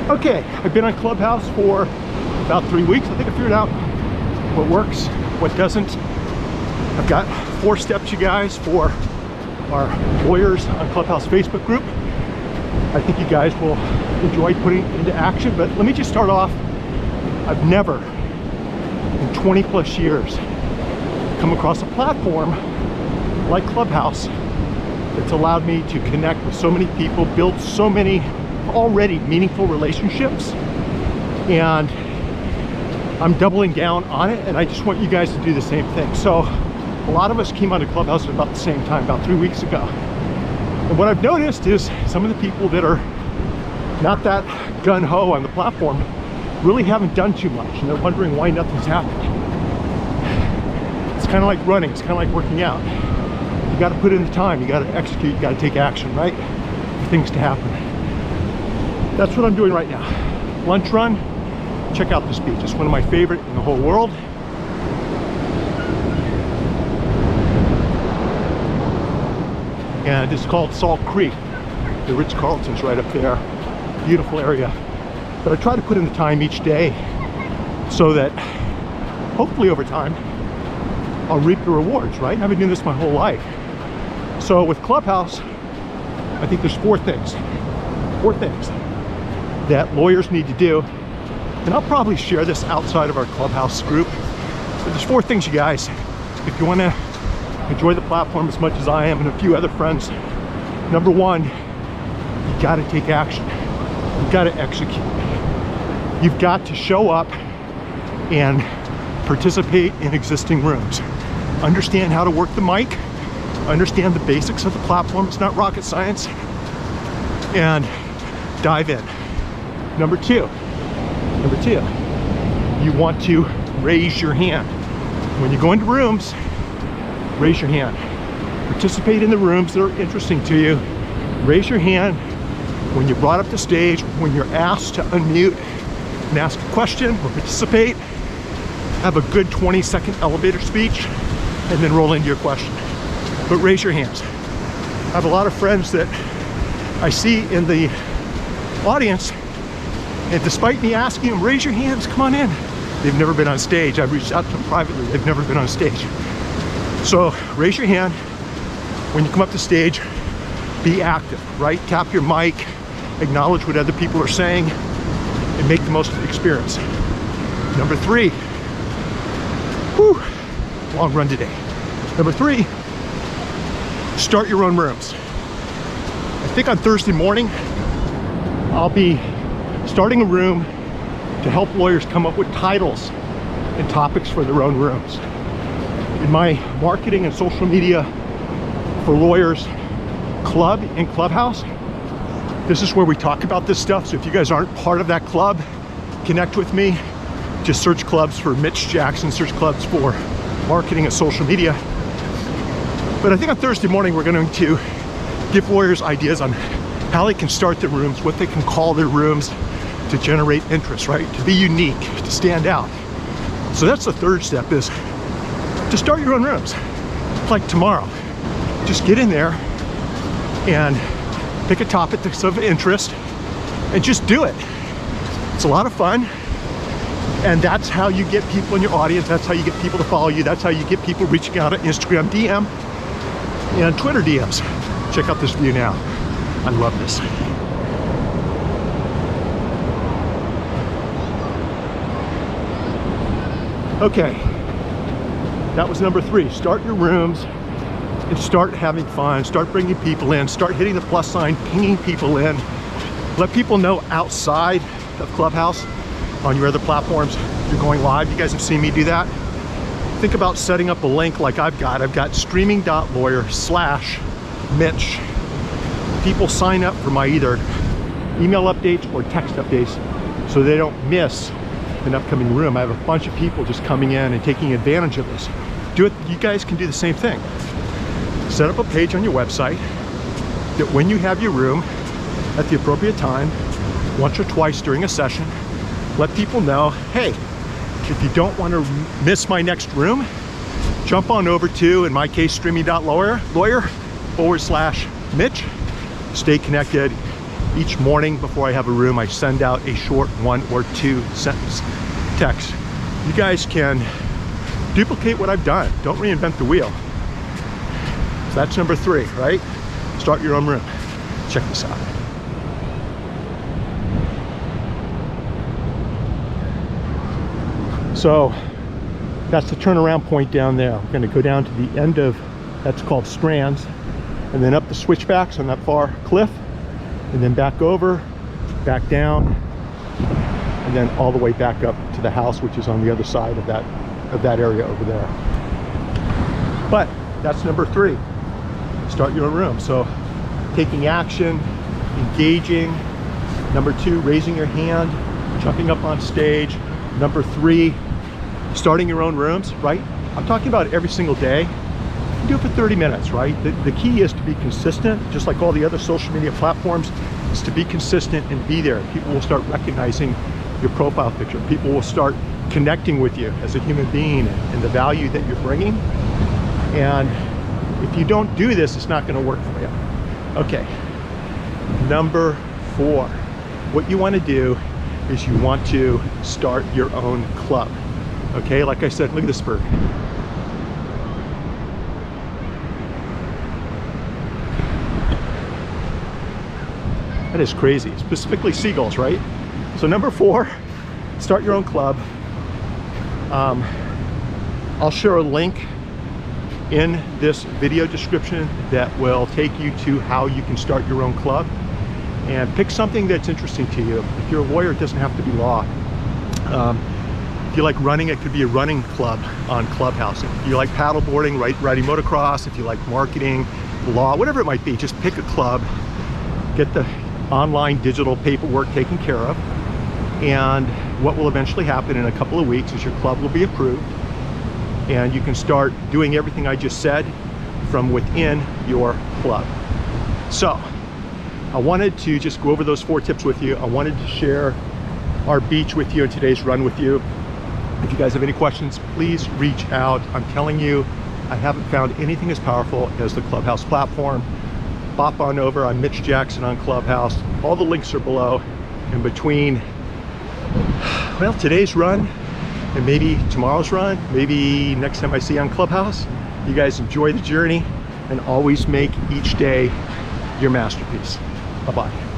Okay, I've been on Clubhouse for about 3 weeks. I think I figured out what works, what doesn't. I've got 4 steps, you guys, for our lawyers on Clubhouse Facebook group. I think you guys will enjoy putting into action, but let me just start off. I've never, in 20 plus years, come across a platform like Clubhouse that's allowed me to connect with so many people, build so many already meaningful relationships, and I'm doubling down on it, and I just want you guys to do the same thing. So a lot of us came onto Clubhouse at about the same time, about 3 weeks ago. And what I've noticed is some of the people that are not that gun-ho on the platform really haven't done too much, and they're wondering why nothing's happened. It's kind of like running, it's kind of like working out. You got to put in the time, you got to execute, you got to take action, right? For things to happen. That's what I'm doing right now. Lunch run. Check out this beach. It's one of my favorite in the whole world. And it's called Salt Creek. The Ritz-Carlton's right up there. Beautiful area. But I try to put in the time each day so that hopefully over time I'll reap the rewards, right? I've been doing this my whole life. So with Clubhouse, I think there's 4 things. 4 things that lawyers need to do. And I'll probably share this outside of our Clubhouse group. But there's 4 things, you guys. If you want to enjoy the platform as much as I am and a few other friends. Number 1, you got to take action. You've got to execute. You've got to show up and participate in existing rooms. Understand how to work the mic. Understand the basics of the platform. It's not rocket science. And dive in. Number two, you want to raise your hand. When you go into rooms, raise your hand. Participate in the rooms that are interesting to you. Raise your hand when you're brought up to stage, when you're asked to unmute and ask a question or participate. Have a good 20-second elevator speech and then roll into your question. But raise your hands. I have a lot of friends that I see in the audience, and despite me asking them, raise your hands, come on in, they've never been on stage. I've reached out to them privately, they've never been on stage. So raise your hand when you come up to stage. Be active, right? Tap your mic, acknowledge what other people are saying, and make the most of the experience. Number 3, long run today. Number 3, start your own rooms. I think on Thursday morning, I'll be starting a room to help lawyers come up with titles and topics for their own rooms. In my marketing and social media for lawyers club in Clubhouse, this is where we talk about this stuff. So if you guys aren't part of that club, connect with me. Just search clubs for Mitch Jackson, search clubs for marketing and social media. But I think on Thursday morning, we're going to give lawyers ideas on how they can start their rooms, what they can call their rooms to generate interest, right? To be unique, to stand out. So that's the 3rd step, is to start your own rooms. Like tomorrow, just get in there and pick a topic that's of interest and just do it. It's a lot of fun. And that's how you get people in your audience. That's how you get people to follow you. That's how you get people reaching out on Instagram DM and Twitter DMs. Check out this view now. I love this. Okay, that was number 3. Start your rooms and start having fun. Start bringing people in. Start hitting the plus sign, pinging people in. Let people know outside of Clubhouse, on your other platforms, you're going live. You guys have seen me do that. Think about setting up a link like I've got streaming.lawyer/Mitch. People sign up for my either email updates or text updates so they don't miss an upcoming room. I have a bunch of people just coming in and taking advantage of this. Do it. You guys can do the same thing. Set up a page on your website that when you have your room at the appropriate time, once or twice during a session, let people know, hey, if you don't want to miss my next room, jump on over to, in my case, streaming.lawyer/Mitch. Stay connected. Each morning before I have a room, I send out a short 1 or 2 sentence text. You guys can duplicate what I've done. Don't reinvent the wheel. So that's number 3, right? Start your own room. Check this out. So that's the turnaround point down there. I'm going to go down to the end of, that's called Strands, and then up the switchbacks on that far cliff, and then back over, back down, and then all the way back up to the house, which is on the other side of that area over there. But that's number 3. Start your own room. So taking action, engaging. Number 2, raising your hand, jumping up on stage. Number 3, starting your own rooms, right? I'm talking about every single day. You do it for 30 minutes, right? The key is to be consistent, just like all the other social media platforms, is to be consistent and be there. People will start recognizing your profile picture. People will start connecting with you as a human being and the value that you're bringing. And if you don't do this, it's not going to work for you. Okay, number 4. What you want to do is you want to start your own club. Okay, like I said, look at this bird. That is crazy, specifically seagulls, right? So number 4, start your own club. I'll share a link in this video description that will take you to how you can start your own club, and pick something that's interesting to you. If you're a lawyer, it doesn't have to be law. If you like running, it could be a running club on Clubhouse. If you like paddleboarding, riding motocross, if you like marketing, law, whatever it might be, just pick a club, get the online digital paperwork taken care of, and what will eventually happen in a couple of weeks is your club will be approved, and you can start doing everything I just said from within your club. So I wanted to just go over those 4 tips with you. I wanted to share our beach with you and today's run with you. If you guys have any questions, please reach out. I'm telling you, I haven't found anything as powerful as the Clubhouse platform. Bop on over. I'm Mitch Jackson on Clubhouse. All the links are below. In between, well, today's run and maybe tomorrow's run, maybe next time I see you on Clubhouse, you guys enjoy the journey and always make each day your masterpiece. Bye-bye.